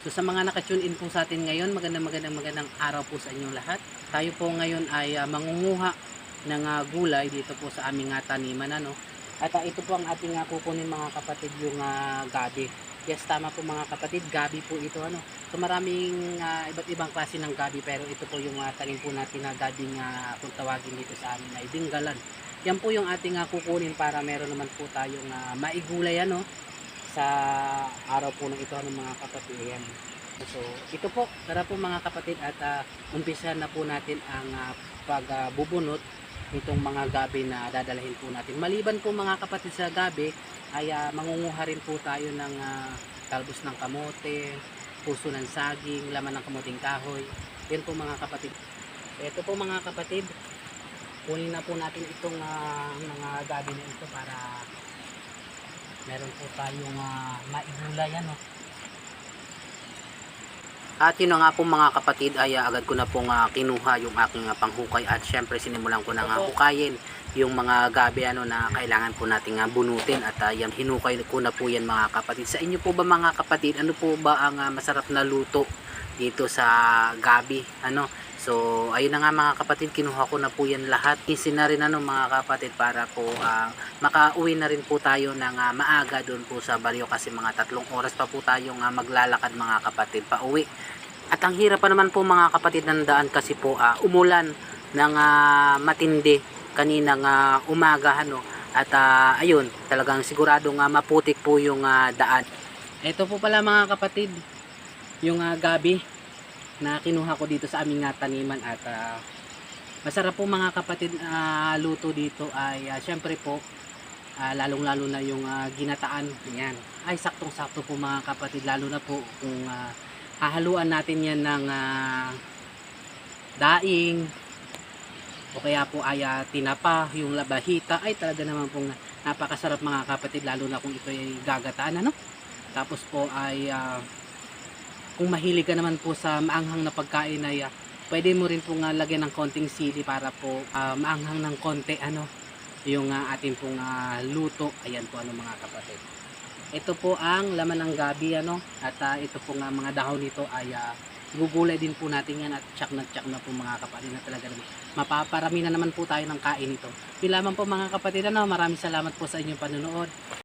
So sa mga naka-tune in po sa atin ngayon, magandang araw po sa inyong lahat. Tayo po ngayon ay mangunguha ng gulay dito po sa aming taniman, ano. At ito po ang ating kukunin mga kapatid, yung gabi. Yes, tama po mga kapatid, gabi po ito, ano. So maraming iba't ibang klase ng gabi, pero ito po yung tanim po natin na gabing kung tawagin dito sa amin ay dinggalan. Yan po yung ating kukunin para meron naman po tayong maigulay, ano, sa araw po ng ito ng mga kapatid. Ayan. So ito po, tara po mga kapatid, at umpisa na po natin ang pagbubunot nitong mga gabi na dadalhin po natin. Maliban po mga kapatid sa gabi ay mangunguha rin po tayo ng talbos ng kamote, puso ng saging, laman ng kamuting kahoy. Yan po mga kapatid. Ito po mga kapatid, kunin na po natin itong mga gabi na ito para meron po tayong maigulay, ano. At yun na nga po mga kapatid, ay agad ko na pong kinuha yung aking panghukay, at syempre sinimulan ko na hukayin yung mga gabi, ano, na kailangan po nating bunutin, at yan, hinukay ko na po yan mga kapatid. Sa inyo po ba mga kapatid, ano po ba ang masarap na luto dito sa gabi, ano? So ayun na nga mga kapatid, kinuha ko na po yan lahat. Isin na rin, ano, mga kapatid, para po makauwi na rin po tayo ng maaga doon po sa baryo, kasi mga 3 oras pa po tayong maglalakad mga kapatid pa uwi. At ang hirap pa naman po mga kapatid ng daan, kasi po umulan ng matindi kaninang umaga, ano. At ayun, talagang siguradong maputik po yung daan. Ito po pala mga kapatid yung gabi na kinuha ko dito sa aming taniman, at masarap po mga kapatid luto dito ay syempre po lalong lalo na yung ginataan. Yan ay saktong sakto po mga kapatid, lalo na po kung hahaluan natin yan ng daing, o kaya po ay tinapa, yung labahita, ay talaga naman pong napakasarap mga kapatid, lalo na kung ito ay gagataan, ano. Tapos po ay kung mahilig ka naman po sa maanghang na pagkain, ay pwede mo rin pong lagyan ng konting sili para po maanghang ng konti, ano, yung ating pong luto. Ayan po, ano mga kapatid. Ito po ang laman ng gabi, ano, at ito po nga mga dahon nito ay gugulay din po natin yan, at tsak na po mga kapatid, na talaga mapaparami na naman po tayo ng kain nito. Yun lamang po mga kapatid, ano, maraming salamat po sa inyong panonood.